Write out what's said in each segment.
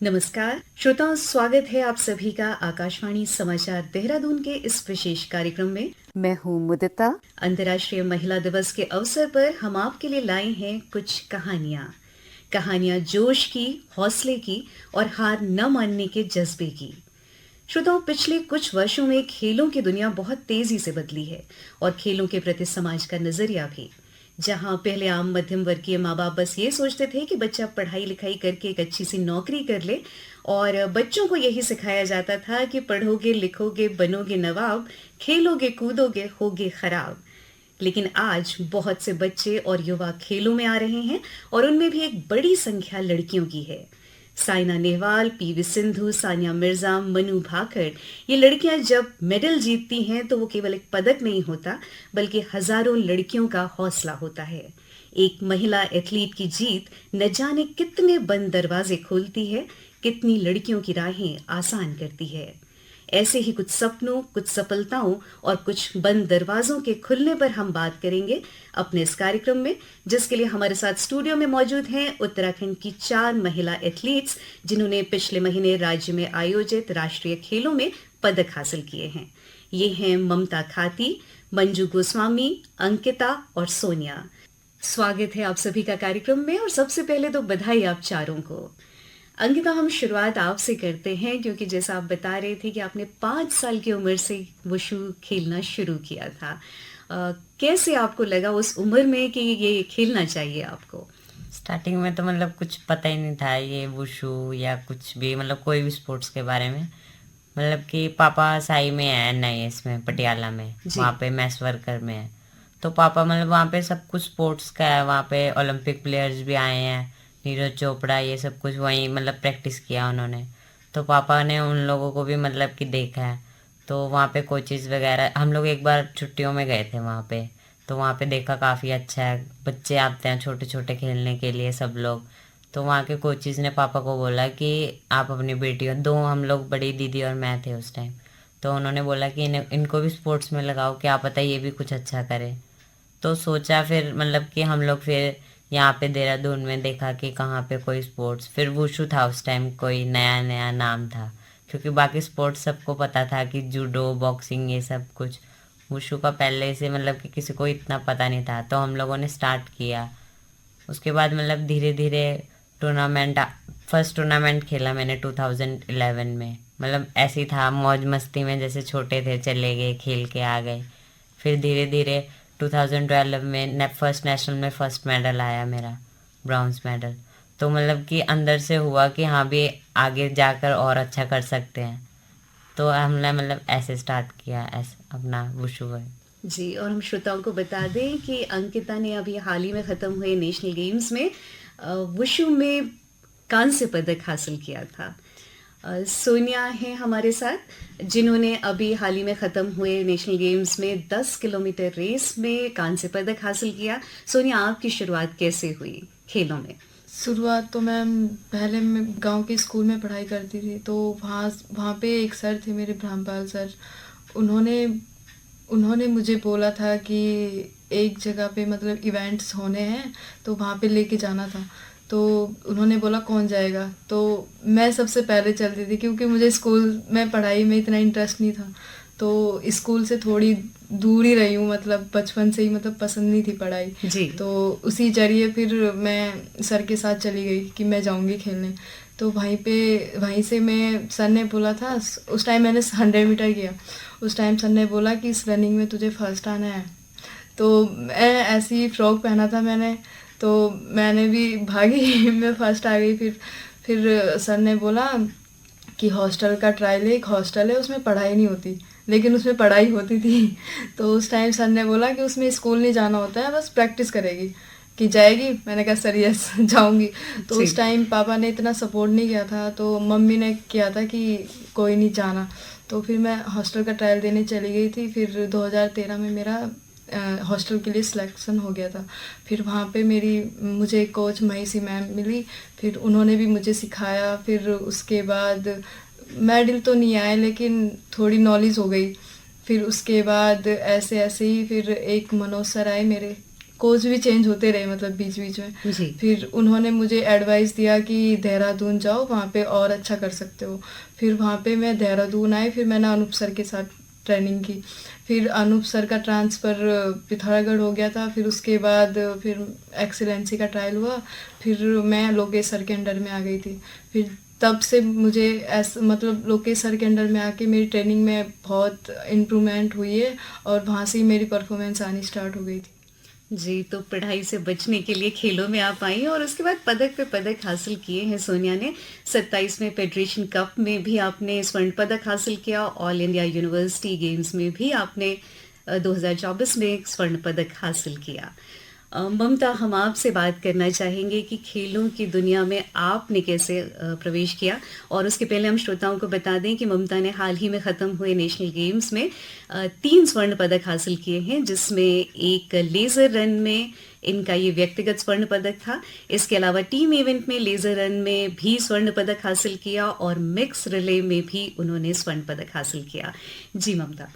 नमस्कार श्रोताओं, स्वागत है आप सभी का आकाशवाणी समाचार देहरादून के इस विशेष कार्यक्रम में। मैं हूँ मुदिता। अंतर्राष्ट्रीय महिला दिवस के अवसर पर हम आपके लिए लाए हैं कुछ कहानियां जोश की, हौसले की और हार न मानने के जज्बे की। श्रोताओं, पिछले कुछ वर्षों में खेलों की दुनिया बहुत तेजी से बदली है और खेलों के प्रति समाज का नजरिया भी। जहां पहले आम मध्यम वर्गीय माँ बाप बस ये सोचते थे कि बच्चा पढ़ाई लिखाई करके एक अच्छी सी नौकरी कर ले और बच्चों को यही सिखाया जाता था कि पढ़ोगे लिखोगे बनोगे नवाब, खेलोगे कूदोगे होगे खराब। लेकिन आज बहुत से बच्चे और युवा खेलों में आ रहे हैं और उनमें भी एक बड़ी संख्या लड़कियों की है। साइना नेहवाल, पीवी सिंधु, सानिया मिर्जा, मनु भाकर, ये लड़कियां जब मेडल जीतती हैं तो वो केवल एक पदक नहीं होता बल्कि हजारों लड़कियों का हौसला होता है। एक महिला एथलीट की जीत न जाने कितने बंद दरवाजे खोलती है, कितनी लड़कियों की राहें आसान करती है। ऐसे ही कुछ सपनों, कुछ सफलताओं और कुछ बंद दरवाजों के खुलने पर हम बात करेंगे अपने इस कार्यक्रम में, जिसके लिए हमारे साथ स्टूडियो में मौजूद हैं उत्तराखंड की 4 महिला एथलीट्स जिन्होंने पिछले महीने राज्य में आयोजित राष्ट्रीय खेलों में पदक हासिल किए हैं। ये हैं ममता खाती, मंजू गोस्वामी, अंकिता और सोनिया। स्वागत है आप सभी का कार्यक्रम में और सबसे पहले तो बधाई आप चारों को। अंकिता, हम शुरुआत आपसे करते हैं क्योंकि जैसा आप बता रहे थे कि आपने 5 साल की उम्र से वुशु खेलना शुरू किया था। कैसे आपको लगा उस उम्र में कि ये खेलना चाहिए आपको? स्टार्टिंग में तो मतलब कुछ पता ही नहीं था ये वुशु या कुछ भी, मतलब कोई भी स्पोर्ट्स के बारे में। मतलब कि पापा साई में है NIS में, पटियाला में, वहाँ पे मैस वर्कर में है। तो पापा मतलब वहाँ पे सब कुछ स्पोर्ट्स का है, वहाँ पे ओलंपिक प्लेयर्स भी आए हैं, नीरज चोपड़ा, ये सब कुछ वहीं मतलब प्रैक्टिस किया उन्होंने। तो पापा ने उन लोगों को भी मतलब कि देखा है। तो वहाँ पे कोचेज़ वगैरह, हम लोग एक बार छुट्टियों में गए थे वहाँ पे, तो वहाँ पे देखा काफ़ी अच्छा है, बच्चे आते हैं छोटे छोटे खेलने के लिए सब लोग। तो वहाँ के कोचेज़ ने पापा को बोला कि आप अपनी बेटियों, 2 हम लोग, बड़ी दीदी और मैं थे उस टाइम, तो उन्होंने बोला कि इनको भी स्पोर्ट्स में लगाओ, क्या पता ये भी कुछ अच्छा करे। तो सोचा फिर मतलब कि हम लोग फिर यहाँ पे देहरादून में देखा कि कहाँ पे कोई स्पोर्ट्स, फिर वुशु था उस टाइम, कोई नया नया नाम था, क्योंकि बाकी स्पोर्ट्स सबको पता था कि जूडो, बॉक्सिंग, ये सब कुछ। वुशु का पहले से मतलब कि किसी को इतना पता नहीं था, तो हम लोगों ने स्टार्ट किया। उसके बाद मतलब धीरे धीरे टूर्नामेंट, फर्स्ट टूर्नामेंट खेला मैंने 2011 में, मतलब ऐसे ही था मौज मस्ती में, जैसे छोटे थे चले गए खेल के आ गए। फिर धीरे धीरे 2012 में फर्स्ट नेशनल में फर्स्ट मेडल आया मेरा, ब्रॉन्ज मेडल। तो मतलब कि अंदर से हुआ कि हाँ भी आगे जाकर और अच्छा कर सकते हैं। तो हमने मतलब ऐसे स्टार्ट किया ऐसे अपना वुशु है। जी, और हम श्रोताओं को बता दें कि अंकिता ने अभी हाल ही में ख़त्म हुए नेशनल गेम्स में वुशु में कांस्य पदक हासिल किया था। सोनिया है हमारे साथ जिन्होंने अभी हाल ही में ख़त्म हुए नेशनल गेम्स में 10 किलोमीटर रेस में कांस्य पदक हासिल किया। सोनिया, आपकी शुरुआत कैसे हुई खेलों में? शुरुआत तो पहले मैं गांव के स्कूल में पढ़ाई करती थी, तो वहाँ पे एक सर थे मेरे, ब्रह्मपाल सर। उन्होंने मुझे बोला था कि एक जगह पे मतलब इवेंट्स होने हैं तो वहाँ पे लेके जाना था। तो उन्होंने बोला कौन जाएगा, तो मैं सबसे पहले चलती थी क्योंकि मुझे स्कूल में पढ़ाई में इतना इंटरेस्ट नहीं था। तो स्कूल से थोड़ी दूर ही रही हूँ, मतलब बचपन से ही मतलब पसंद नहीं थी पढ़ाई जी। तो उसी जरिए फिर मैं सर के साथ चली गई कि मैं जाऊँगी खेलने। तो वहीं से मैं, सर ने बोला था, उस टाइम मैंने 100 मीटर किया। उस टाइम सर ने बोला कि इस रनिंग में तुझे फर्स्ट आना है। तो मैं ऐसी ही फ्रॉक पहना था मैंने, तो मैंने भी भागी मैं फर्स्ट आ गई। फिर सर ने बोला कि हॉस्टल का ट्रायल है, एक हॉस्टल है उसमें पढ़ाई नहीं होती, लेकिन उसमें पढ़ाई होती थी। तो उस टाइम सर ने बोला कि उसमें स्कूल नहीं जाना होता है, बस प्रैक्टिस करेगी। कि जाएगी? मैंने कहा सर यस जाऊंगी। तो उस टाइम पापा ने इतना सपोर्ट नहीं किया था, तो मम्मी ने किया था कि कोई नहीं जाना। तो फिर मैं हॉस्टल का ट्रायल देने चली गई थी। फिर 2013 में मेरा हॉस्टल के लिए सिलेक्शन हो गया था। फिर वहाँ पे मुझे कोच महिसी मैम मिली, फिर उन्होंने भी मुझे सिखाया। फिर उसके बाद मेडल तो नहीं आए लेकिन थोड़ी नॉलेज हो गई। फिर उसके बाद ऐसे ऐसे ही फिर एक मनोज सर आए मेरे कोच भी चेंज होते रहे मतलब बीच बीच में। जी। फिर उन्होंने मुझे एडवाइस दिया कि देहरादून जाओ, वहाँ पे और अच्छा कर सकते हो। फिर वहाँ पे मैं देहरादून आई, फिर मैंने अनूप सर के साथ ट्रेनिंग की। फिर अनूप सर का ट्रांसफ़र पिथौरागढ़ हो गया था। फिर उसके बाद फिर एक्सीलेंसी का ट्रायल हुआ, फिर मैं लोकेश सर के अंडर में आ गई थी। फिर तब से मुझे मतलब लोकेश सर के अंडर में आके मेरी ट्रेनिंग में बहुत इम्प्रूवमेंट हुई है और वहाँ से ही मेरी परफॉर्मेंस आनी स्टार्ट हो गई थी। जी, तो पढ़ाई से बचने के लिए खेलों में आप आई और उसके बाद पदक पे पदक हासिल किए हैं सोनिया ने। 27वें फेडरेशन कप में भी आपने स्वर्ण पदक हासिल किया, ऑल इंडिया यूनिवर्सिटी गेम्स में भी आपने 2024 में एक स्वर्ण पदक हासिल किया। ममता, हम आपसे बात करना चाहेंगे कि खेलों की दुनिया में आपने कैसे प्रवेश किया, और उसके पहले हम श्रोताओं को बता दें कि ममता ने हाल ही में ख़त्म हुए नेशनल गेम्स में 3 स्वर्ण पदक हासिल किए हैं, जिसमें एक लेज़र रन में इनका ये व्यक्तिगत स्वर्ण पदक था। इसके अलावा टीम इवेंट में लेज़र रन में भी स्वर्ण पदक हासिल किया और मिक्स रिले में भी उन्होंने स्वर्ण पदक हासिल किया। जी ममता।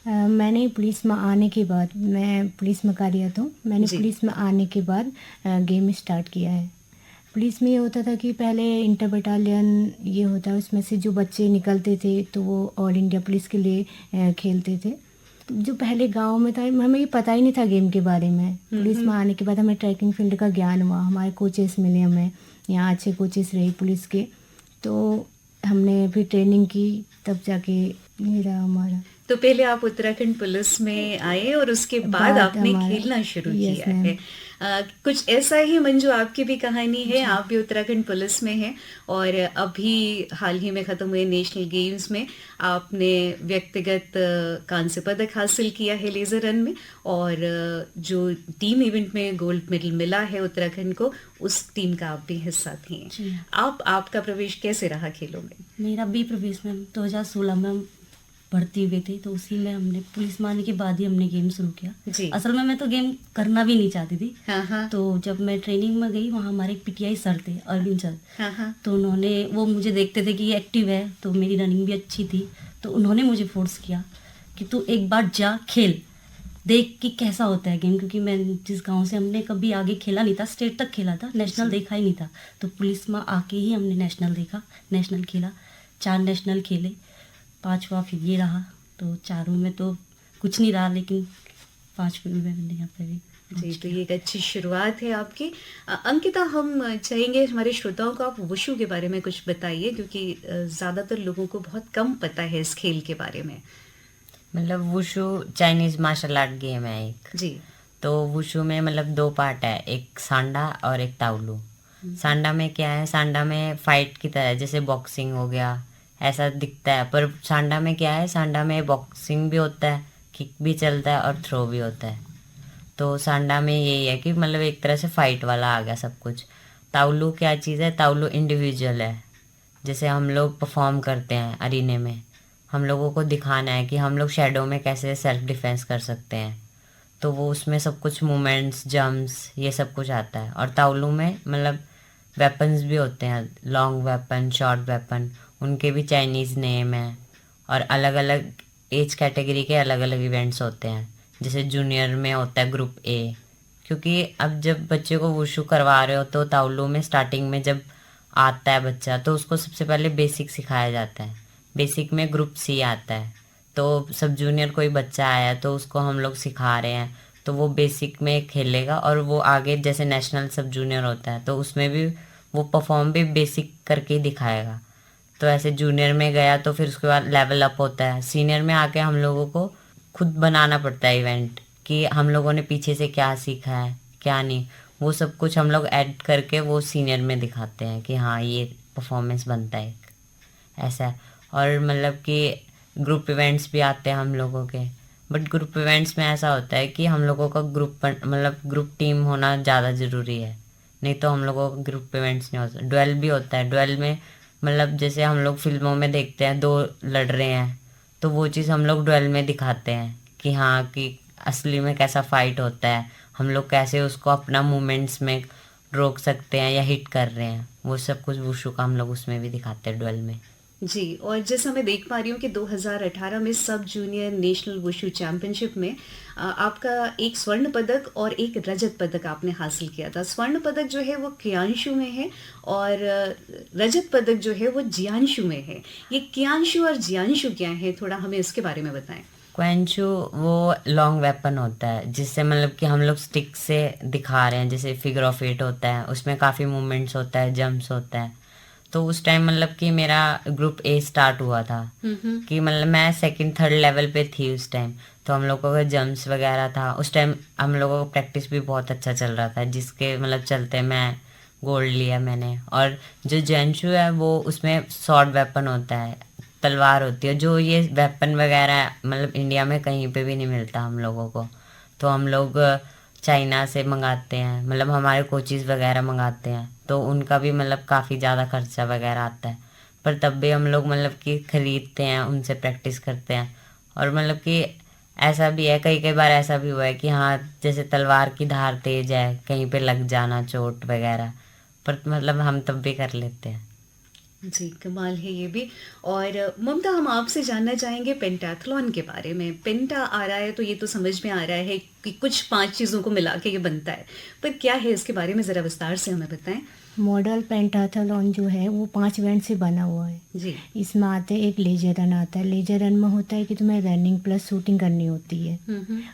मैंने पुलिस में आने के बाद, मैं पुलिस में कार्यरत हूँ, मैंने जी। पुलिस में आने के बाद गेम स्टार्ट किया है। पुलिस में ये होता था कि पहले इंटर बटालियन ये होता है, उसमें से जो बच्चे निकलते थे तो वो ऑल इंडिया पुलिस के लिए खेलते थे। जो पहले गांव में था, हमें ये पता ही नहीं था गेम के बारे में। पुलिस में आने के बाद हमें ट्रैकिंग फील्ड का ज्ञान हुआ, हमारे कोचेस मिले, हमें यहाँ अच्छे कोचेस रहे पुलिस के, तो हमने फिर ट्रेनिंग की, तब जाके ये रहा हमारा। तो पहले आप उत्तराखंड पुलिस में आए और उसके बाद आपने खेलना शुरू किया है। कुछ ऐसा ही मंजू आपकी भी कहानी है, आप भी उत्तराखंड पुलिस में हैं और अभी हाल ही में ख़त्म हुए नेशनल गेम्स में आपने व्यक्तिगत कांस्य पदक हासिल किया है लेज़र रन में, और जो टीम इवेंट में गोल्ड मेडल मिला है उत्तराखंड को, उस टीम का आप भी हिस्सा थे। आपका प्रवेश कैसे रहा खेलों में? मेरा भी प्रवेश में 2016 में भर्ती हुए थे, तो उसी में हमने पुलिस में आने के बाद ही हमने गेम शुरू किया। जी। असल में मैं तो गेम करना भी नहीं चाहती थी। हाँ। तो जब मैं ट्रेनिंग में गई, वहाँ हमारे एक पीटीआई सर थे, अरविंद सर। हाँ। तो उन्होंने, वो मुझे देखते थे कि ये एक्टिव है, तो मेरी रनिंग भी अच्छी थी, तो उन्होंने मुझे फोर्स किया कि तू एक बार जा, खेल, देख कि कैसा होता है गेम। क्योंकि मैं जिस गाँव से, हमने कभी आगे खेला नहीं था, स्टेट तक खेला था, नेशनल देखा ही नहीं था। तो पुलिस में आके ही हमने नेशनल देखा, नेशनल खेला, 4 नेशनल खेले, 5वां फिर ये रहा। तो चारों में तो कुछ नहीं रहा, लेकिन 5वें में मैंने यहाँ पे भी। जी, तो ये एक अच्छी शुरुआत है आपकी। अंकिता, हम चाहेंगे हमारे श्रोताओं को आप वुशु के बारे में कुछ बताइए, क्योंकि ज़्यादातर लोगों को बहुत कम पता है इस खेल के बारे में। मतलब wushu Chinese martial art game है एक। जी। तो वुशु में मतलब 2 पार्ट है, एक सांडा और एक ताउलू। सांडा में क्या है, सांडा में फाइट की तरह, जैसे बॉक्सिंग हो गया, ऐसा दिखता है, पर सांडा में क्या है, सांडा में बॉक्सिंग भी होता है, किक भी चलता है और थ्रो भी होता है। तो सांडा में यही है कि मतलब एक तरह से फाइट वाला आ गया सब कुछ। ताउलू क्या चीज़ है, ताउलू इंडिविजुअल है, जैसे हम लोग परफॉर्म करते हैं अरीने में, हम लोगों को दिखाना है कि हम लोग शेडो में कैसे सेल्फ डिफेंस कर सकते हैं। तो वो उसमें सब कुछ मूवमेंट्स, जंप्स, ये सब कुछ आता है। और ताउलू में मतलब वेपन्स भी होते हैं, लॉन्ग वेपन, शॉर्ट वेपन, उनके भी चाइनीज़ नेम है। और अलग अलग एज कैटेगरी के अलग अलग इवेंट्स होते हैं, जैसे जूनियर में होता है ग्रुप ए, क्योंकि अब जब बच्चे को वुशु करवा रहे हो तो ताउलू में स्टार्टिंग में जब आता है बच्चा, तो उसको सबसे पहले बेसिक सिखाया जाता है। बेसिक में ग्रुप सी आता है, तो सब जूनियर कोई बच्चा आया तो उसको हम लोग सिखा रहे हैं, तो वो बेसिक में खेलेगा और वो आगे जैसे नेशनल सब जूनियर होता है तो उसमें भी वो परफॉर्म भी बेसिक करके ही दिखाएगा। तो ऐसे जूनियर में गया तो फिर उसके बाद लेवल अप होता है, सीनियर में आके हम लोगों को खुद बनाना पड़ता है इवेंट, कि हम लोगों ने पीछे से क्या सीखा है क्या नहीं, वो सब कुछ हम लोग ऐड करके वो सीनियर में दिखाते हैं कि हाँ ये परफॉर्मेंस बनता है ऐसा है। और मतलब कि ग्रुप इवेंट्स भी आते हैं हम लोगों के, बट ग्रुप इवेंट्स में ऐसा होता है कि हम लोगों का मतलब ग्रुप टीम होना ज़्यादा ज़रूरी है, नहीं तो हम लोगों को ग्रुप इवेंट्स नहीं होता। डुएल भी होता है, डुएल में मतलब जैसे हम लोग फिल्मों में देखते हैं 2 लड़ रहे हैं, तो वो चीज़ हम लोग डुएल में दिखाते हैं कि हाँ कि असली में कैसा फाइट होता है, हम लोग कैसे उसको अपना मूवमेंट्स में रोक सकते हैं या हिट कर रहे हैं, वो सब कुछ वुशु का हम लोग उसमें भी दिखाते हैं डुएल में। जी, और जैसा मैं देख पा रही हूँ कि 2018 में सब जूनियर नेशनल वुशु चैंपियनशिप में आपका एक स्वर्ण पदक और एक रजत पदक आपने हासिल किया था। स्वर्ण पदक जो है वो कियांशु में है और रजत पदक जो है वो जियांशु में है। ये कियांशु और जियांशु क्या है, थोड़ा हमें इसके बारे में बताएं। क्वेंचू वो लॉन्ग वेपन होता है जिससे मतलब कि हम लोग स्टिक से दिखा रहे हैं, जैसे फिगर ऑफ 8 होता है, उसमें काफ़ी मूवमेंट्स होता है, जंप्स होता है। तो उस टाइम मतलब कि मेरा ग्रुप ए स्टार्ट हुआ था कि मतलब मैं सेकंड थर्ड लेवल पे थी उस टाइम। तो हम लोगों का जंप्स वगैरह था उस टाइम, हम लोगों का प्रैक्टिस भी बहुत अच्छा चल रहा था, जिसके मतलब चलते मैं गोल्ड लिया मैंने। और जो जेंशु है वो उसमें शॉर्ट वेपन होता है, तलवार होती है, जो ये वेपन वगैरह मतलब इंडिया में कहीं पे भी नहीं मिलता हम लोगों को। तो हम लोग चाइना से मंगाते हैं, मतलब हमारे कोचिज़ वगैरह मंगाते हैं, तो उनका भी मतलब काफ़ी ज़्यादा खर्चा वगैरह आता है, पर तब भी हम लोग मतलब कि ख़रीदते हैं, उनसे प्रैक्टिस करते हैं। और मतलब कि ऐसा भी है, कई कई बार ऐसा भी हुआ है कि हाँ जैसे तलवार की धार तेज है, कहीं पे लग जाना चोट वगैरह, पर मतलब हम तब भी कर लेते हैं। जी, कमाल है ये भी। और ममता, हम आपसे जानना चाहेंगे पेंटाथलॉन के बारे में। पेंटा आ रहा है तो ये तो समझ में आ रहा है कि कुछ 5 चीज़ों को मिला के ये बनता है, पर क्या है इसके बारे में ज़रा विस्तार से हमें बताएं। मॉडल पेंटाथलॉन जो है वो 5 इवेंट से बना हुआ है। जी। इसमें आते एक लेजर रन आता है। लेजर रन में होता है कि तुम्हें रनिंग प्लस शूटिंग करनी होती है,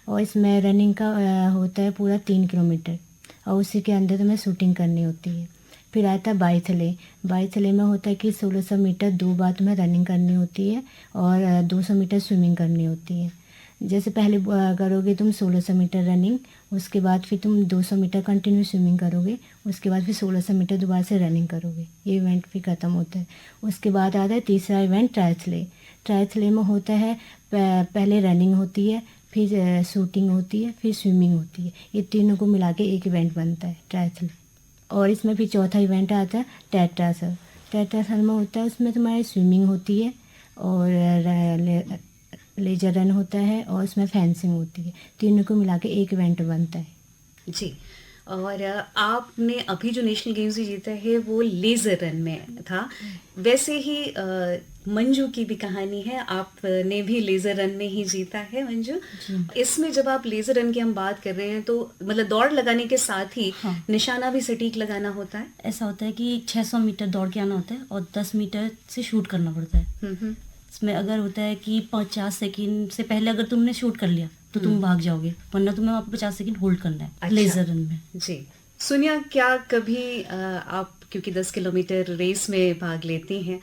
और इसमें रनिंग का होता है पूरा 3 किलोमीटर, और उसी के अंदर तुम्हें शूटिंग करनी होती है। फिर आता है बाइथले। बाइथले में होता है कि 1600 मीटर 2 बार तुम्हें रनिंग करनी होती है और 200 मीटर स्विमिंग करनी होती है। जैसे पहले करोगे तुम 1600 मीटर रनिंग, उसके बाद फिर तुम 200 मीटर कंटिन्यू स्विमिंग करोगे, उसके बाद फिर 1600 मीटर दोबारा से रनिंग करोगे, ये इवेंट फिर ख़त्म होता है। उसके बाद आता है तीसरा इवेंट ट्रायथले। ट्रायथले में होता है पहले रनिंग होती है, फिर शूटिंग होती है, फिर स्विमिंग होती है। ये तीनों को मिला के एक इवेंट बनता है ट्रायथले। और इसमें फिर चौथा इवेंट आता है टेट्रासल। टेट्रासल में होता है, उसमें तुम्हारी स्विमिंग होती है और लेजर रन होता है और उसमें फेंसिंग होती है। तीनों को मिला के एक इवेंट बनता है। जी, और आपने अभी जो नेशनल गेम्स भी जीता है वो लेज़र रन में था। वैसे ही मंजू की भी कहानी है, आपने भी लेज़र रन में ही जीता है मंजू। इसमें जब आप लेज़र रन की हम बात कर रहे हैं तो मतलब दौड़ लगाने के साथ ही निशाना भी सटीक लगाना होता है। ऐसा होता है कि 600 मीटर दौड़ के आना होता है और 10 मीटर से शूट करना पड़ता है। इसमें अगर होता है कि 50 सेकंड से पहले अगर तुमने शूट कर लिया तो तुम भाग जाओगे, वरना तुम्हें वहाँ पे 50 सेकंड होल्ड करना है। अच्छा। लेजर रन में। जी, सोनिया, क्या कभी आप, क्योंकि 10 किलोमीटर रेस में भाग लेती हैं,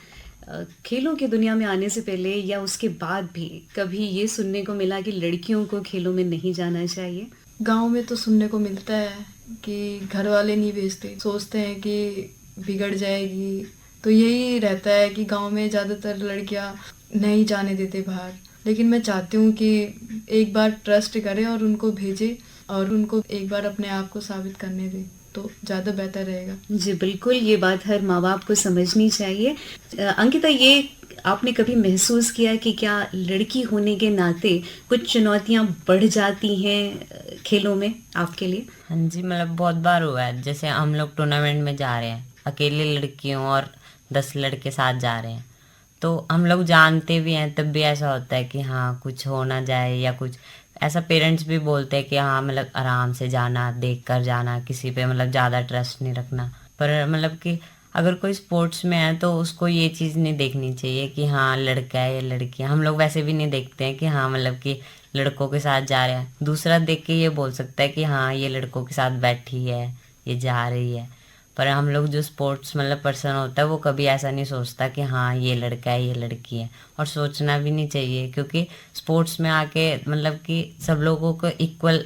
खेलों की दुनिया में आने से पहले या उसके बाद भी कभी ये सुनने को मिला कि लड़कियों को खेलों में नहीं जाना चाहिए? गांव में तो सुनने को मिलता है कि घर वाले नहीं भेजते, सोचते हैं कि बिगड़ जाएगी, तो यही रहता है कि गांव में ज़्यादातर लड़कियां नहीं जाने देते बाहर। लेकिन मैं चाहती हूँ कि एक बार ट्रस्ट करें और उनको भेजें और उनको एक बार अपने आप को साबित करने दें, तो ज़्यादा बेहतर रहेगा। जी बिल्कुल, ये बात हर माँ बाप को समझनी चाहिए। अंकिता, ये आपने कभी महसूस किया कि क्या लड़की होने के नाते कुछ चुनौतियाँ बढ़ जाती हैं खेलों में आपके लिए? हाँ जी, मतलब बहुत बार हुआ है। जैसे हम लोग टूर्नामेंट में जा रहे हैं, अकेले लड़कियों और 10 लड़के साथ जा रहे हैं, तो हम लोग जानते भी हैं, तब भी ऐसा होता है कि हाँ कुछ हो ना जाए, या कुछ ऐसा पेरेंट्स भी बोलते हैं कि हाँ मतलब आराम से जाना, देख कर जाना, किसी पे मतलब ज़्यादा ट्रस्ट नहीं रखना। पर मतलब कि अगर कोई स्पोर्ट्स में है तो उसको ये चीज़ नहीं देखनी चाहिए कि हाँ लड़का है या लड़की है। हम लोग वैसे भी नहीं देखते हैं कि हाँ मतलब कि लड़कों के साथ जा रहे हैं, दूसरा देख के ये बोल सकता है कि हाँ ये लड़कों के साथ बैठी है, ये जा रही है। पर हम लोग जो स्पोर्ट्स मतलब पर्सन होता है वो कभी ऐसा नहीं सोचता कि हाँ ये लड़का है ये लड़की है, और सोचना भी नहीं चाहिए, क्योंकि स्पोर्ट्स में आके मतलब कि सब लोगों को इक्वल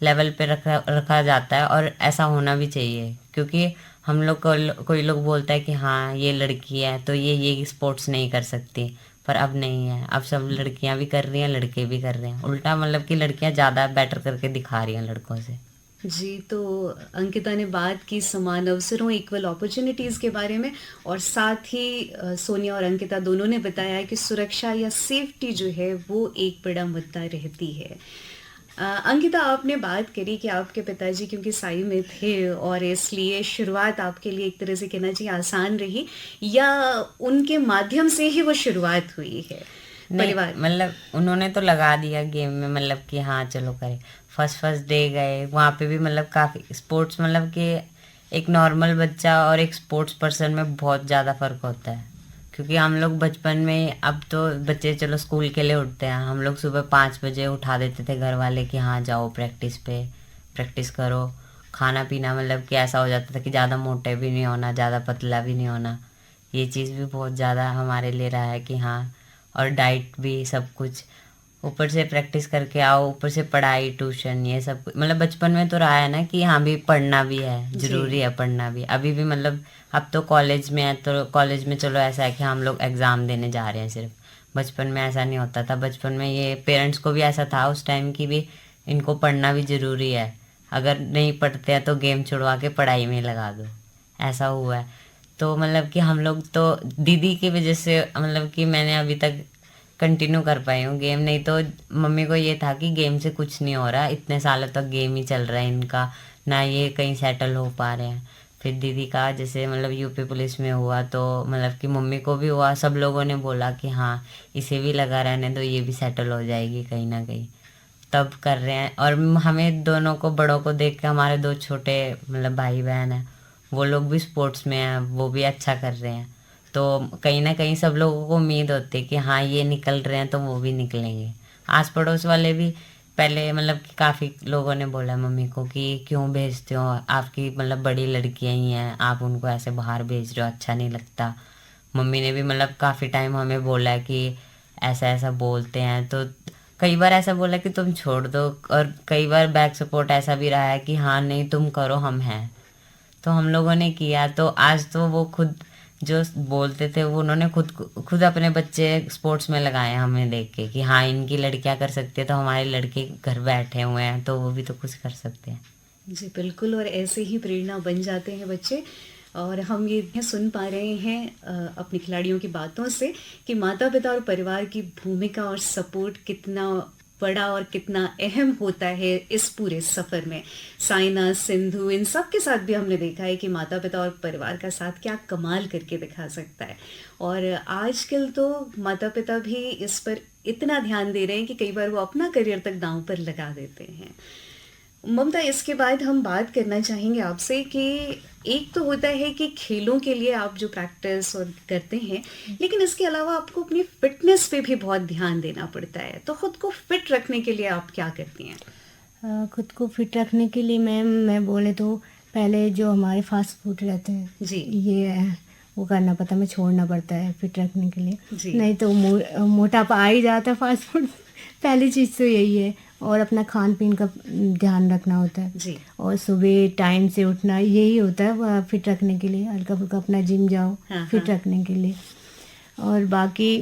लेवल पे रखा जाता है, और ऐसा होना भी चाहिए। क्योंकि हम लोग को कोई लोग बोलता है कि हाँ ये लड़की है तो ये स्पोर्ट्स नहीं कर सकती, पर अब नहीं है, अब सब लड़कियां भी कर रही हैं, लड़के भी कर रहे हैं। उल्टा मतलब कि लड़कियां ज़्यादा बेटर करके दिखा रही हैं लड़कों से। जी, तो अंकिता ने बात की समान अवसरों, इक्वल अपॉर्चुनिटीज़ के बारे में, और साथ ही सोनिया और अंकिता दोनों ने बताया कि सुरक्षा या सेफ्टी जो है वो एक बड़ा मुद्दा रहती है। अंकिता, आपने बात करी कि आपके पिताजी क्योंकि साई में थे और इसलिए शुरुआत आपके लिए एक तरह से कहना चाहिए आसान रही, या उनके माध्यम से ही वो शुरुआत हुई है नहीं परिवार? मतलब उन्होंने तो लगा दिया गेम में, मतलब कि हाँ चलो करें। फर्स्ट डे गए वहाँ पे भी, मतलब काफ़ी स्पोर्ट्स, मतलब कि एक नॉर्मल बच्चा और एक स्पोर्ट्स पर्सन में बहुत ज़्यादा फ़र्क होता है। क्योंकि हम लोग बचपन में, अब तो बच्चे चलो स्कूल के लिए उठते हैं, हम लोग सुबह 5 बजे उठा देते थे घर वाले कि हाँ जाओ प्रैक्टिस पे, प्रैक्टिस करो। खाना पीना मतलब कि ऐसा हो जाता था कि ज़्यादा मोटे भी नहीं होना, ज़्यादा पतला भी नहीं होना। ये चीज़ भी बहुत ज़्यादा हमारे लिए रहा है कि हाँ, और डाइट भी सब कुछ, ऊपर से प्रैक्टिस करके आओ, ऊपर से पढ़ाई, ट्यूशन, ये सब कुछ। मतलब बचपन में तो रहा है ना कि हाँ भी पढ़ना भी है, ज़रूरी है पढ़ना भी। अभी भी मतलब अब तो कॉलेज में है, तो कॉलेज में चलो ऐसा है कि हम लोग एग्ज़ाम देने जा रहे हैं सिर्फ। बचपन में ऐसा नहीं होता था। बचपन में ये पेरेंट्स को भी ऐसा था उस टाइम की भी, इनको पढ़ना भी ज़रूरी है, अगर नहीं पढ़ते हैं तो गेम छुड़वा के पढ़ाई में लगा दो, ऐसा हुआ है। तो मतलब कि हम लोग तो दीदी की वजह से, मतलब कि मैंने अभी तक कंटिन्यू कर पाई हूँ गेम। नहीं तो मम्मी को ये था कि गेम से कुछ नहीं हो रहा, इतने सालों तक गेम ही चल रहा है इनका, ना ये कहीं सेटल हो पा रहे हैं। फिर दीदी का जैसे मतलब यूपी पुलिस में हुआ, तो मतलब कि मम्मी को भी हुआ, सब लोगों ने बोला कि हाँ इसे भी लगा रहने दो, ये भी सेटल हो जाएगी कहीं ना कहीं, तब कर रहे हैं। और हमें दोनों को, बड़ों को देख के, हमारे 2 छोटे मतलब भाई बहन हैं, वो लोग भी स्पोर्ट्स में हैं, वो भी अच्छा कर रहे हैं। तो कहीं ना कहीं सब लोगों को उम्मीद होती है कि हाँ ये निकल रहे हैं तो वो भी निकलेंगे। आस पड़ोस वाले भी पहले मतलब कि काफ़ी लोगों ने बोला मम्मी को कि क्यों भेजते हो, आपकी मतलब बड़ी लड़कियां ही हैं, आप उनको ऐसे बाहर भेज रहे हो, अच्छा नहीं लगता। मम्मी ने भी मतलब काफ़ी टाइम हमें बोला कि ऐसा ऐसा बोलते हैं, तो कई बार ऐसा बोला कि तुम छोड़ दो, और कई बार बैक सपोर्ट ऐसा भी रहा है कि हाँ नहीं तुम करो, हम हैं। तो हम लोगों ने किया, तो आज तो वो खुद जो बोलते थे वो उन्होंने खुद अपने बच्चे स्पोर्ट्स में लगाए हमें देख के कि हाँ इनकी लड़कियां कर सकती है, तो हमारे लड़के घर बैठे हुए हैं तो वो भी तो कुछ कर सकते हैं। जी बिल्कुल, और ऐसे ही प्रेरणा बन जाते हैं बच्चे। और हम ये सुन पा रहे हैं अपने खिलाड़ियों की बातों से कि माता पिता और परिवार की भूमिका और सपोर्ट कितना बड़ा और कितना अहम होता है इस पूरे सफ़र में। साइना, सिंधु, इन सब के साथ भी हमने देखा है कि माता पिता और परिवार का साथ क्या कमाल करके दिखा सकता है। और आजकल तो माता पिता भी इस पर इतना ध्यान दे रहे हैं कि कई बार वो अपना करियर तक दांव पर लगा देते हैं। ममता, इसके बाद हम बात करना चाहेंगे आपसे कि एक तो होता है कि खेलों के लिए आप जो प्रैक्टिस और करते हैं, लेकिन इसके अलावा आपको अपनी फिटनेस पे भी बहुत ध्यान देना पड़ता है। तो खुद को फिट रखने के लिए आप क्या करती हैं? खुद को फिट रखने के लिए मैम, मैं बोले तो पहले जो हमारे फास्ट फूड रहते हैं जी। ये वो करना पड़ता है, हमें छोड़ना पड़ता है फिट रखने के जी। लिए, नहीं तो मोटापा आ ही जाता है फास्ट फूड पहली चीज़ तो यही है। और अपना खान पीन का ध्यान रखना होता है जी। और सुबह टाइम से उठना, यही होता है फिट रखने के लिए। हल्का फुल्का अपना जिम जाओ हाँ, फिट हाँ। रखने के लिए। और बाकी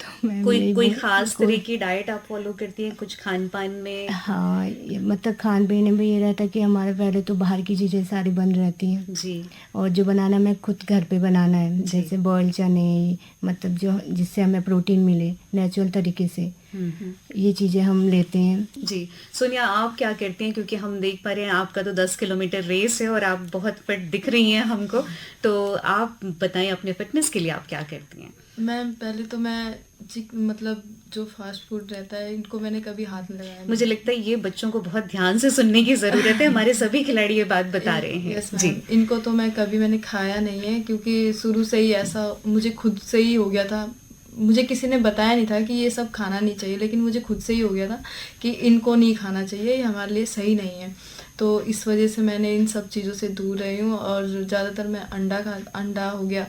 तो मैं कोई खास तरह की डाइट आप फॉलो करती हैं कुछ खान पान में? हाँ, मतलब खान पीने में ये रहता है कि हमारे पहले तो बाहर की चीज़ें सारी बंद रहती हैं जी। और जो बनाना मैं खुद घर पे बनाना है, जैसे बॉयल चने, मतलब जो जिससे हमें प्रोटीन मिले नेचुरल तरीके से, ये चीज़ें हम लेते हैं। जी। सोनिया, आप क्या करती हैं? क्योंकि हम देख पा रहे हैं आपका तो 10 किलोमीटर रेस है और आप बहुत फिट दिख रही हैं हमको, तो आप बताएं अपने फिटनेस के लिए आप क्या करती हैं? मैम पहले तो मैं मतलब जो फास्ट फूड रहता है इनको मैंने कभी हाथ नहीं लगाया। मुझे लगता है ये बच्चों को बहुत ध्यान से सुनने की ज़रूरत है। हमारे सभी खिलाड़ी ये बात बता रहे हैं। यस जी। मैम, इनको तो मैंने खाया नहीं है, क्योंकि शुरू से ही ऐसा मुझे खुद से ही हो गया था। मुझे किसी ने बताया नहीं था कि ये सब खाना नहीं चाहिए, लेकिन मुझे खुद से ही हो गया था कि इनको नहीं खाना चाहिए, ये हमारे लिए सही नहीं है। तो इस वजह से मैंने इन सब चीज़ों से दूर रही हूँ और ज़्यादातर मैं अंडा हो गया,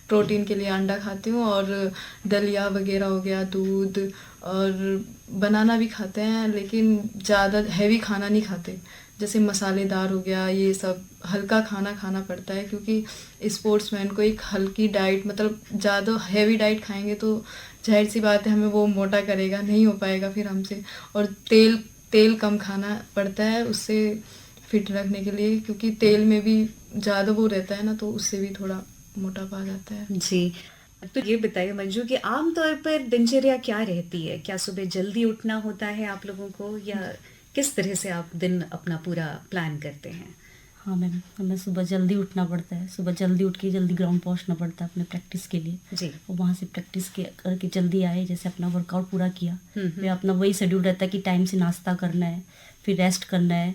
प्रोटीन के लिए अंडा खाती हूँ, और दलिया वगैरह हो गया, दूध, और बनाना भी खाते हैं, लेकिन ज़्यादा हैवी खाना नहीं खाते। जैसे मसालेदार हो गया, ये सब हल्का खाना खाना पड़ता है, क्योंकि स्पोर्ट्समैन को एक हल्की डाइट, मतलब ज़्यादा हैवी डाइट खाएंगे तो जाहिर सी बात है हमें वो मोटा करेगा, नहीं हो पाएगा फिर हमसे। और तेल कम खाना पड़ता है उससे फिट रखने के लिए, क्योंकि तेल में भी ज़्यादा वो रहता है ना, तो उससे भी थोड़ा मोटापा आ जाता है। जी। तो ये बताइए मंजू कि आमतौर पर दिनचर्या क्या रहती है? क्या सुबह जल्दी उठना होता है आप लोगों को, या किस तरह से आप दिन अपना पूरा प्लान करते हैं? हाँ मैम, हमें सुबह जल्दी उठना पड़ता है, सुबह जल्दी उठ के जल्दी ग्राउंड पहुंचना पड़ता है अपने प्रैक्टिस के लिए। जी। और वहाँ से प्रैक्टिस के करके जल्दी आए, जैसे अपना वर्कआउट पूरा किया, हम्म। फिर अपना वही शेड्यूल रहता है कि टाइम से नाश्ता करना है, फिर रेस्ट करना है,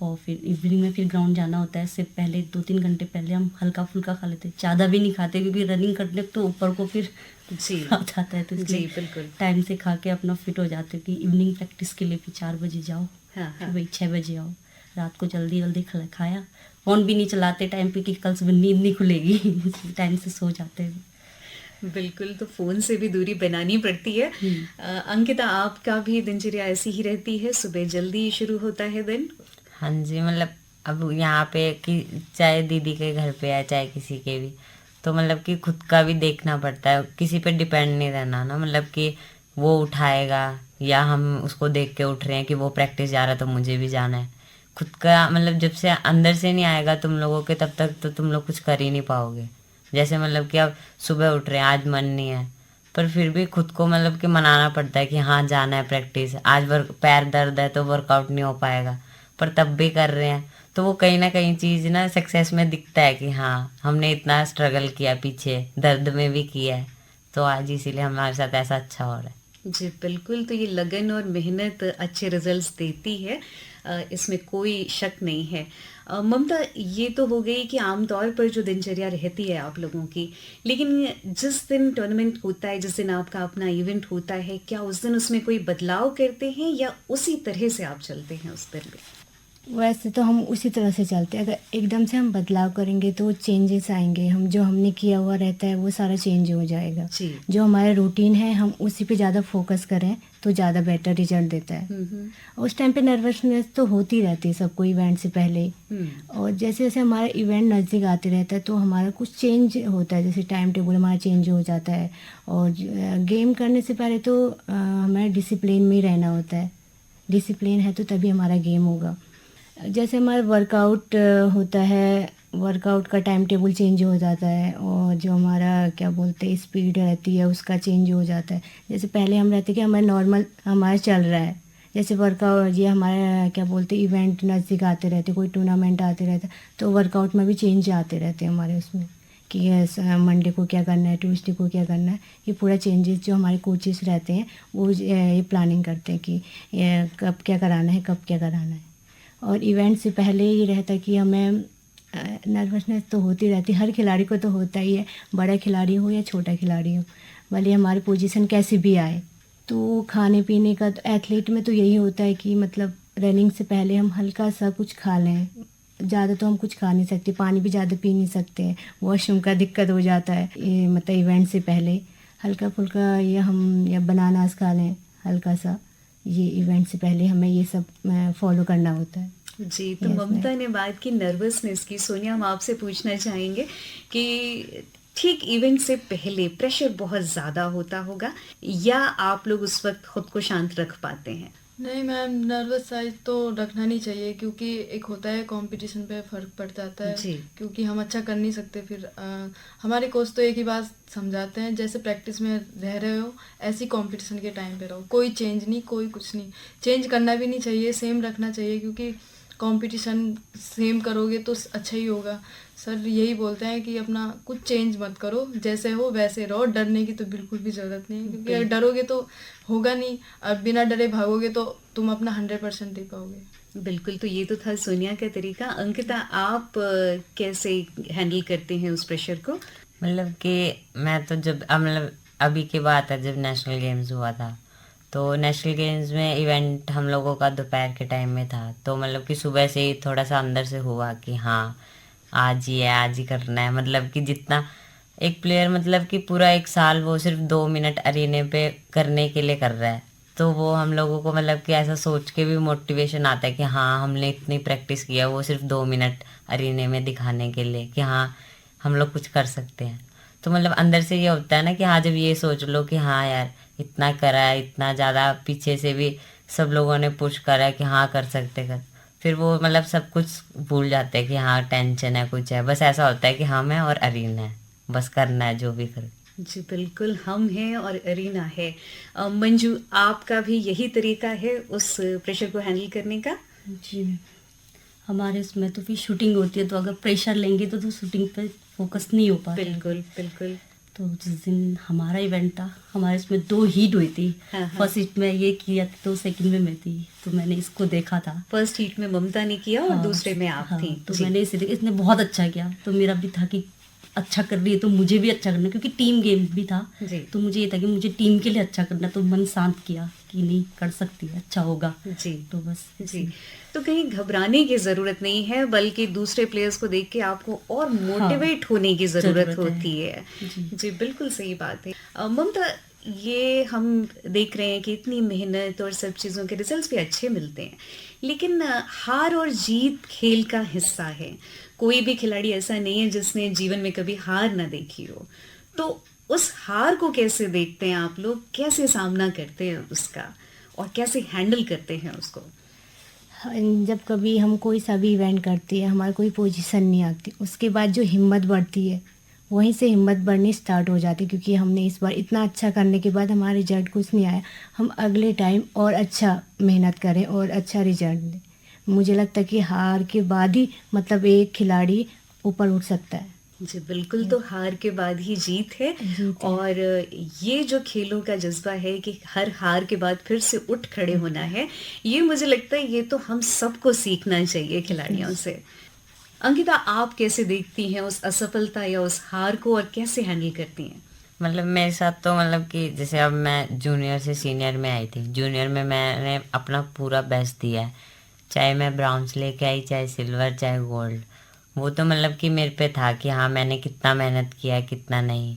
और फिर इवनिंग में फिर ग्राउंड जाना होता है। इससे पहले 2-3 घंटे पहले हम हल्का फुल्का खा लेते हैं, ज़्यादा भी नहीं खाते, क्योंकि रनिंग करने तो ऊपर को फिर जी। आ जाता है, तो जी इसलिए बिल्कुल। टाइम से खा के अपना फिट हो जाते हैं कि इवनिंग प्रैक्टिस के लिए फिर 4 बजे जाओ, हाँ फिर हाँ। वही 6 बजे आओ। रात को जल्दी जल्दी खाया, फ़ोन भी नहीं चलाते टाइम पे कि कल सुबह नींद नहीं खुलेगी टाइम से सो जाते हैं। बिल्कुल, तो फ़ोन से भी दूरी बनानी पड़ती है। अंकिता, आपका भी दिनचर्या ऐसी ही रहती है, सुबह जल्दी शुरू होता है दिन? हाँ जी, मतलब अब यहाँ पे कि चाहे दीदी के घर पे है चाहे किसी के भी, तो मतलब कि खुद का भी देखना पड़ता है, किसी पे डिपेंड नहीं रहना ना, मतलब कि वो उठाएगा या हम उसको देख के उठ रहे हैं कि वो प्रैक्टिस जा रहा है तो मुझे भी जाना है। खुद का मतलब जब से अंदर से नहीं आएगा तुम लोगों के, तब तक तो तुम लोग कुछ कर ही नहीं पाओगे। जैसे मतलब कि अब सुबह उठ रहे हैं, आज मन नहीं है, पर फिर भी खुद को मतलब कि मनाना पड़ता है कि हाँ जाना है प्रैक्टिस, आज पैर दर्द है तो वर्कआउट नहीं हो पाएगा, पर तब भी कर रहे हैं। तो वो कहीं ना कहीं चीज़ ना सक्सेस में दिखता है कि हाँ हमने इतना स्ट्रगल किया, पीछे दर्द में भी किया है, तो आज इसीलिए हमारे साथ ऐसा अच्छा हो रहा है। जी बिल्कुल, तो ये लगन और मेहनत अच्छे रिजल्ट्स देती है, इसमें कोई शक नहीं है। ममता, ये तो हो गई कि आमतौर पर जो दिनचर्या रहती है आप लोगों की, लेकिन जिस दिन टूर्नामेंट होता है, जिस दिन आपका अपना इवेंट होता है, क्या उस दिन उसमें कोई बदलाव करते हैं या उसी तरह से आप चलते हैं उस दिन भी? वैसे तो हम उसी तरह से चलते हैं। अगर एकदम से हम बदलाव करेंगे तो चेंजेस आएंगे, हम जो हमने किया हुआ रहता है वो सारा चेंज हो जाएगा। जी। जो हमारा रूटीन है हम उसी पे ज़्यादा फोकस करें तो ज़्यादा बेटर रिजल्ट देता है। उस टाइम पे नर्वसनेस तो होती रहती है सबको इवेंट से पहले, और जैसे जैसे हमारा इवेंट नज़दीक आते रहता है तो हमारा कुछ चेंज होता है, जैसे टाइम टेबल हमारा चेंज हो जाता है। और गेम करने से पहले तो हमारा डिसिप्लिन में ही रहना होता है, डिसिप्लिन है तो तभी हमारा गेम होगा। जैसे हमारा वर्कआउट होता है, वर्कआउट का टाइम टेबल चेंज हो जाता है, और जो हमारा क्या बोलते हैं स्पीड रहती है उसका चेंज हो जाता है। जैसे पहले हम रहते कि हमारा नॉर्मल हमारा चल रहा है, जैसे वर्कआउट ये हमारा क्या बोलते हैं इवेंट नज़दीक आते रहते, कोई टूर्नामेंट आते रहता, तो वर्कआउट में भी चेंज आते रहते हैं हमारे उसमें कि मंडे को क्या करना है, ट्यूसडे को क्या करना है। ये पूरा चेंजेस जो हमारे कोचेस रहते हैं वो ये प्लानिंग करते हैं कि कब क्या कराना है, कब क्या कराना है। और इवेंट से पहले ये रहता है कि हमें नर्वसनेस तो होती रहती है, हर खिलाड़ी को तो होता ही है, बड़ा खिलाड़ी हो या छोटा खिलाड़ी हो, भले हमारी पोजीशन कैसी भी आए। तो खाने पीने का तो एथलीट में तो यही होता है कि मतलब रनिंग से पहले हम हल्का सा कुछ खा लें, ज़्यादा तो हम कुछ खा नहीं सकते, पानी भी ज़्यादा पी नहीं सकते, वॉशरूम का दिक्कत हो जाता है। ये मतलब इवेंट से पहले हल्का फुल्का ये हम या बनानास खा लें हल्का सा, ये इवेंट से पहले हमें ये सब फॉलो करना होता है। जी, तो ममता ने बात की नर्वसनेस की। सोनिया, हम आपसे पूछना चाहेंगे कि ठीक इवेंट से पहले प्रेशर बहुत ज़्यादा होता होगा या आप लोग उस वक्त खुद को शांत रख पाते हैं? नहीं मैम, नर्वस साइज तो रखना नहीं चाहिए, क्योंकि एक होता है कंपटीशन पे फ़र्क पड़ जाता है। जी। क्योंकि हम अच्छा कर नहीं सकते, फिर हमारे कोच तो एक ही बात समझाते हैं, जैसे प्रैक्टिस में रह रहे हो ऐसी कंपटीशन के टाइम पे रहो, कोई चेंज नहीं, कोई कुछ नहीं, चेंज करना भी नहीं चाहिए, सेम रखना चाहिए, क्योंकि कंपटीशन सेम करोगे तो अच्छा ही होगा। सर यही बोलते हैं कि अपना कुछ चेंज मत करो, जैसे हो वैसे रहो, डरने की तो बिल्कुल भी ज़रूरत नहीं है, क्योंकि अगर डरोगे तो होगा नहीं, और बिना डरे भागोगे तो तुम अपना 100% दे पाओगे। बिल्कुल, तो ये तो था सोनिया का तरीका। अंकिता, आप कैसे हैंडल करते हैं उस प्रेशर को? मतलब कि मैं तो जब मतलब अभी की बात है, जब नेशनल गेम्स हुआ था, तो नेशनल गेम्स में इवेंट हम लोगों का दोपहर के टाइम में था, तो मतलब कि सुबह से ही थोड़ा सा अंदर से हुआ कि हाँ आज ही है, आज ही करना है। मतलब कि जितना एक प्लेयर मतलब कि पूरा 1 साल वो सिर्फ 2 मिनट अरीने पे करने के लिए कर रहा है, तो वो हम लोगों को मतलब कि ऐसा सोच के भी मोटिवेशन आता है कि हाँ हमने इतनी प्रैक्टिस किया, वो सिर्फ 2 मिनट अरीने में दिखाने के लिए कि हाँ हम लोग कुछ कर सकते हैं। तो मतलब अंदर से ये होता है ना कि हाँ जब ये सोच लो कि हाँ यार इतना करा है, इतना ज़्यादा पीछे से भी सब लोगों ने पुश करा है कि हाँ कर सकते कर, फिर वो मतलब सब कुछ भूल जाते हैं कि हाँ टेंशन है कुछ है, बस ऐसा होता है कि हाँ मैं और अरीन है, बस करना है जो भी कर। जी बिल्कुल, हम हैं और अरीना है। मंजू, आपका भी यही तरीका है उस प्रेशर को हैंडल करने का? जी हमारे इसमें तो फिर शूटिंग होती है, तो अगर प्रेशर लेंगे तो शूटिंग पे फोकस नहीं हो पाता है। बिल्कुल बिल्कुल। तो जिस दिन हमारा इवेंट था, हमारे इसमें 2 हीट हुई थी। हाँ। फर्स्ट हीट में ये किया तो सेकंड में मैं थी, तो मैंने इसको देखा था। फर्स्ट हीट में ममता ने किया और हाँ, दूसरे में आप हाँ, थी। तो जी। मैंने इसे इसने बहुत अच्छा किया, तो मेरा भी था कि अच्छा कर रही है तो मुझे भी अच्छा करना है, क्योंकि टीम गेम भी था। जी। तो मुझे ये था कि मुझे टीम के लिए अच्छा करना, तो मन शांत किया कि नहीं, कर सकती है, अच्छा होगा। जी तो बस जी। तो कहीं घबराने की जरूरत नहीं है, बल्कि दूसरे प्लेयर्स को देख के आपको और मोटिवेट होने की जरूरत जरूरत है। होती है। जी। जी बिल्कुल सही बात है। ममता, ये हम देख रहे हैं कि इतनी मेहनत और सब चीज़ों के रिजल्ट्स भी अच्छे मिलते हैं, लेकिन हार और जीत खेल का हिस्सा है। कोई भी खिलाड़ी ऐसा नहीं है जिसने जीवन में कभी हार ना देखी हो। तो उस हार को कैसे देखते हैं आप लोग, कैसे सामना करते हैं उसका और कैसे हैंडल करते हैं उसको? जब कभी हम कोई सा भी इवेंट करते हैं, हमारी कोई पोजीशन नहीं आती, उसके बाद जो हिम्मत बढ़ती है, वहीं से हिम्मत बढ़नी स्टार्ट हो जाती है, क्योंकि हमने इस बार इतना अच्छा करने के बाद हमारा रिजल्ट कुछ नहीं आया, हम अगले टाइम और अच्छा मेहनत करें और अच्छा रिजल्ट दें। मुझे लगता है कि हार के बाद ही मतलब एक खिलाड़ी ऊपर उठ सकता है। जी बिल्कुल, तो हार के बाद ही जीत है। जीत है। और ये जो खेलों का जज्बा है कि हर हार के बाद फिर से उठ खड़े होना है, ये मुझे लगता है ये तो हम सबको सीखना चाहिए खिलाड़ियों से। अंकिता, आप कैसे देखती हैं उस असफलता या उस हार को और कैसे हैंडल करती हैं? मतलब मेरे साथ तो मतलब कि जैसे अब मैं जूनियर से सीनियर में आई थी, जूनियर में मैंने अपना पूरा बेस्ट दिया है, चाहे मैं ब्राउन्स लेके आई, चाहे सिल्वर, चाहे गोल्ड। वो तो मतलब कि मेरे पे था कि हाँ मैंने कितना मेहनत किया है, कितना नहीं।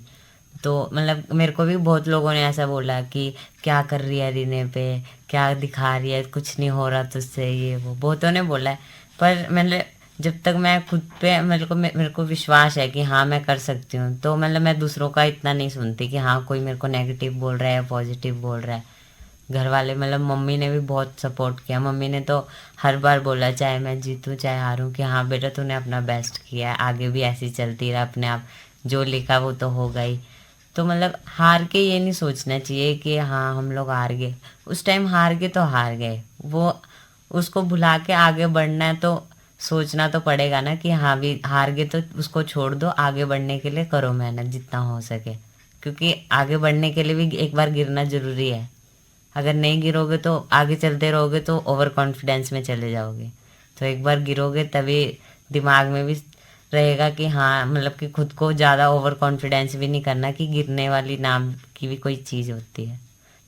तो मतलब मेरे को भी बहुत लोगों ने ऐसा बोला कि क्या कर रही है रीने पे, क्या दिखा रही है, कुछ नहीं हो रहा तुझसे, ये वो बहुतों ने बोला है। पर मैंने जब तक मैं खुद पे मेरे को विश्वास है कि हाँ मैं कर सकती हूँ, तो मतलब मैं दूसरों का इतना नहीं सुनती कि हाँ कोई मेरे को नेगेटिव बोल रहा है या पॉजिटिव बोल रहा है। घर वाले मतलब मम्मी ने भी बहुत सपोर्ट किया। मम्मी ने तो हर बार बोला, चाहे मैं जीतूँ चाहे हारूँ, कि हाँ बेटा तूने अपना बेस्ट किया है, आगे भी ऐसी चलती रहा, अपने आप जो लिखा वो तो होगा ही। तो मतलब हार के ये नहीं सोचना चाहिए कि हाँ हम लोग हार गए। उस टाइम हार गए तो हार गए, वो उसको भुला के आगे बढ़ना है, तो सोचना तो पड़ेगा ना कि हाँ भी हार गए तो उसको छोड़ दो, आगे बढ़ने के लिए करो मेहनत जितना हो सके, क्योंकि आगे बढ़ने के लिए भी एक बार गिरना जरूरी है। अगर नहीं गिरोगे तो आगे चलते रहोगे तो ओवर कॉन्फिडेंस में चले जाओगे। तो एक बार गिरोगे तभी दिमाग में भी रहेगा कि हाँ मतलब कि खुद को ज़्यादा ओवर कॉन्फिडेंस भी नहीं करना कि गिरने वाली नाम की भी कोई चीज़ होती है।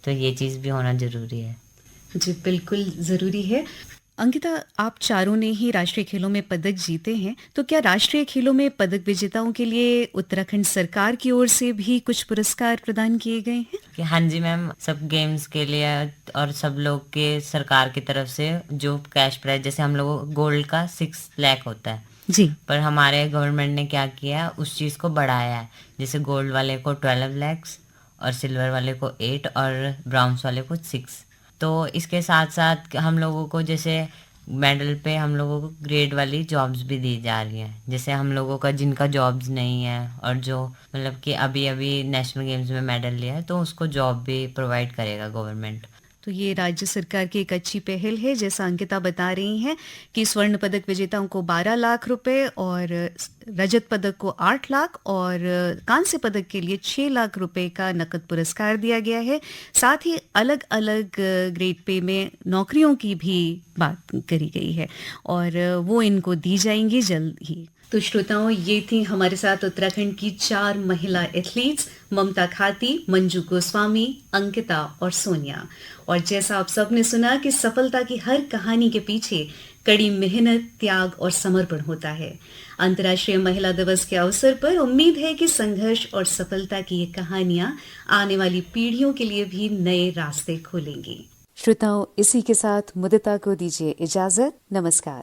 तो ये चीज़ भी होना ज़रूरी है। जी बिल्कुल ज़रूरी है। अंकिता, आप चारों ने ही राष्ट्रीय खेलों में पदक जीते हैं, तो क्या राष्ट्रीय खेलों में पदक विजेताओं के लिए उत्तराखंड सरकार की ओर से भी कुछ पुरस्कार प्रदान किए गए हैं? कि हाँ जी मैम, सब गेम्स के लिए और सब लोग के सरकार की तरफ से जो कैश प्राइज, जैसे हम लोग गोल्ड का 6 लाख होता है जी। पर हमारे गवर्नमेंट ने क्या किया, उस चीज़ को बढ़ाया है। जैसे गोल्ड वाले को 12 लाख और सिल्वर वाले को 8 और ब्राउन्स वाले को 6। तो इसके साथ साथ हम लोगों को जैसे मेडल पे हम लोगों को ग्रेड वाली जॉब्स भी दी जा रही हैं। जैसे हम लोगों का जिनका जॉब्स नहीं है और जो मतलब कि अभी अभी नेशनल गेम्स में मेडल लिया है, तो उसको जॉब भी प्रोवाइड करेगा गवर्नमेंट। तो ये राज्य सरकार की एक अच्छी पहल है। जैसा अंकिता बता रही हैं कि स्वर्ण पदक विजेताओं को 12 लाख रुपए और रजत पदक को 8 लाख और कांस्य पदक के लिए 6 लाख रुपए का नकद पुरस्कार दिया गया है। साथ ही अलग अलग ग्रेड पे में नौकरियों की भी बात करी गई है और वो इनको दी जाएंगी जल्द ही। तो श्रोताओं, ये थी हमारे साथ उत्तराखंड की 4 महिला एथलीट्स, ममता खाती, मंजू गोस्वामी, अंकिता और सोनिया। और जैसा आप सबने सुना कि सफलता की हर कहानी के पीछे कड़ी मेहनत, त्याग और समर्पण होता है। अंतर्राष्ट्रीय महिला दिवस के अवसर पर उम्मीद है कि संघर्ष और सफलता की ये कहानियां आने वाली पीढ़ियों के लिए भी नए रास्ते खोलेंगी। श्रोताओं, इसी के साथ मुदिता को दीजिए इजाजत। नमस्कार।